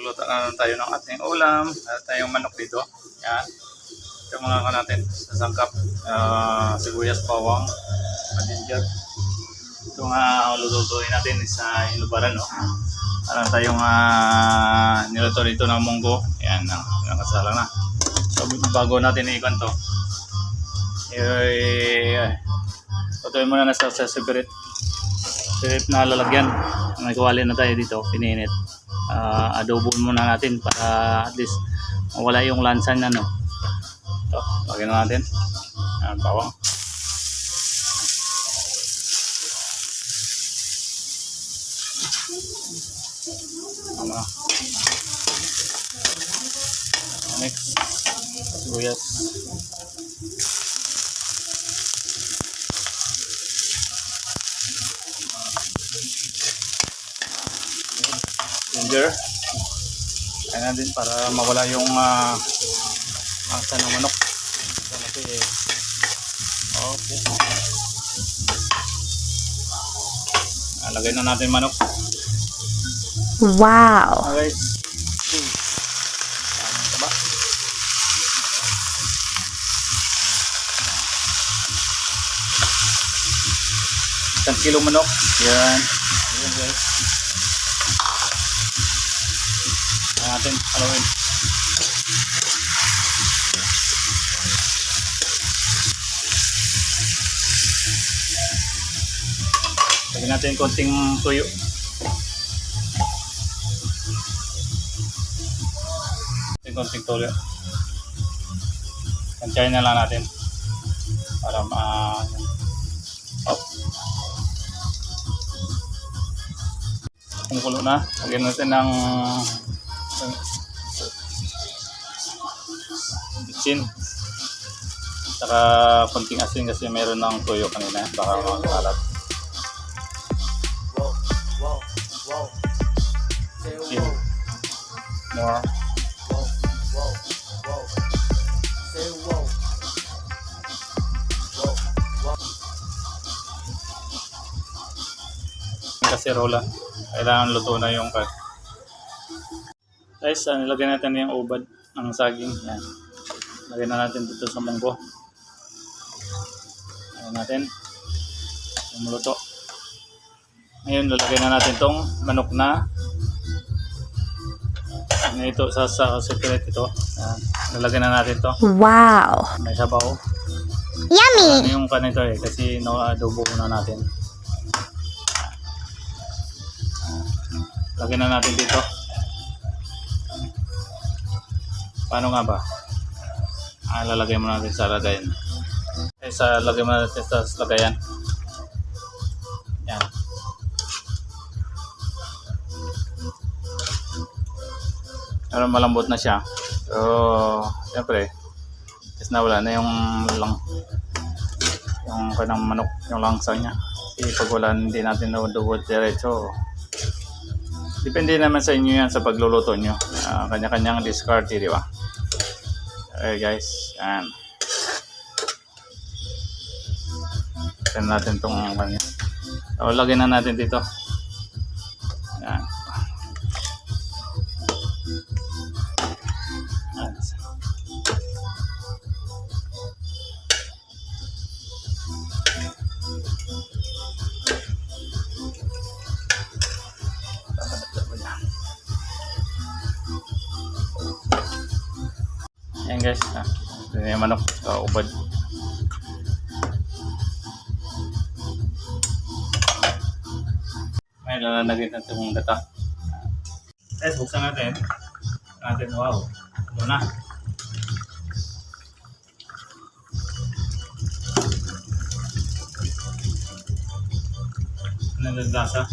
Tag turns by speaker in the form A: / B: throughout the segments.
A: Magluto na tayo ng ating ulam. Meron tayong manok dito. Yan. Ito mga natin sa sangkap. Sibuyas, bawang, ginger. Ito nga lulutuin natin sa inubaran. No? Meron tayong niluto dito ng munggo. Yan. Nakasala na. So bago natin ikon to. Tutuin muna na sa separate na lalagyan. May kawali na tayo dito. Pininit. Adobo muna natin para at least mawala yung lansa na, no. Ito, lagyan na natin bawang, next sibuyas, ginger. Kaya din para mawala yung angsa ng manok. Okay. Lagay na natin manok.
B: Wow.
A: Okay. Taba. Isang kilo manok. Yan. Ayan guys. Natin halawin. Lagyan natin konting tuyo. Konting tuyo. Tansyahin na lang natin para kung kulo na, lagyan natin ng bitsin, saka konting asin kasi meron ng tuyo kanina, baka makalat. Bitsin more. Kaserola, kailangan luto na yung cut. Guys, nilagyan natin yung ubad ng saging. Yan. Lagyan na natin dito sa munggo. Lagyan natin yung luto. Ngayon, lalagyan na natin tong manok na ito sa separate ito. Yan. Lalagyan na natin to.
B: Wow.
A: May sabaw.
B: Yummy.
A: Ano yung kanito kasi adobo na natin. Lagyan na natin dito. Paano nga ba? Lalagay mo natin sa lagayan. Lagay mo natin sa lagayan. Yan. Pero malambot na siya. So, siyempre, is na wala na yung kanang manok, yung langsa niya. Kasi pag wala, hindi natin naudubot diretso. Depende naman sa inyo yan sa pagluluto nyo. Kanya-kanyang discard, di ba? Okay guys, yan. Tignan natin itong kanya. So, lagyan na natin dito. Yan. Yan guys, ito yung manok, ubad. Ngayon lalagyan natin itong data. Guys, buksan natin. Wow, ito na. Ano yung lasa?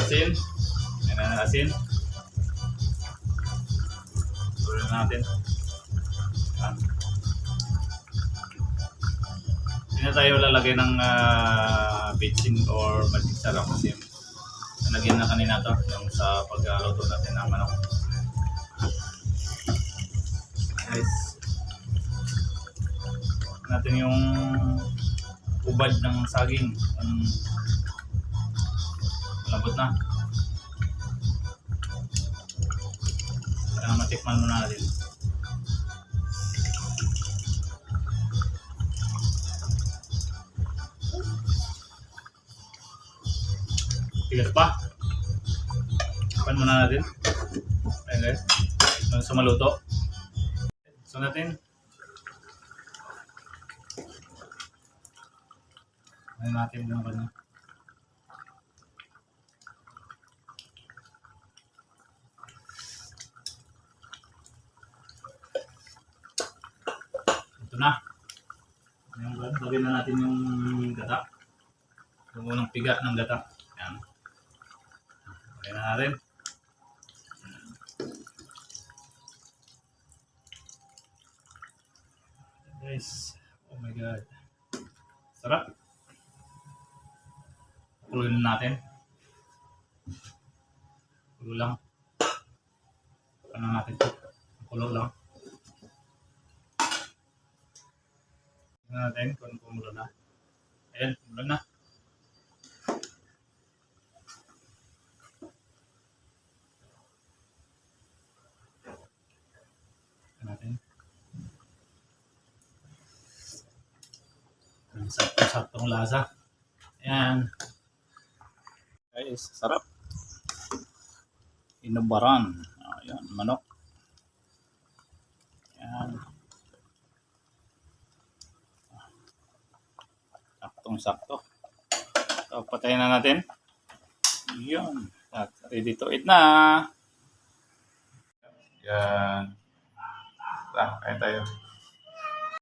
A: Asin. Ayan na asin. Tuloy natin. Hindi na tayo lalagay ng bitsin or magic sarap kasi nalagyan na kanina to yung sa pagluto natin ng manok. Guys, natin yung ubad ng saging. Malambot na. Kaya matikman muna natin. Tigas pa. Tikman muna natin. Ayan guys. Nung sumaluto. So natin. Ayan natin yung kanya. Ito na. Ayan, lagyan na natin yung gata. Yung unang piga ng gata. Ayan. Lagyan na natin. Guys, oh my god. Sarap. Kuluin natin. Kulo lang. Ano natin ito? Kulo lang. Tingnan natin kung kumulo na. Ayan, kumulo na. Tingnan natin. Saktong-saktong lasa. Ayan. Guys, sarap. Inubaran. Ayan, manok. Ayan. Saktong-sakto. So, patayin na natin. Yun. At ready to eat na. Yan. Kain tayo.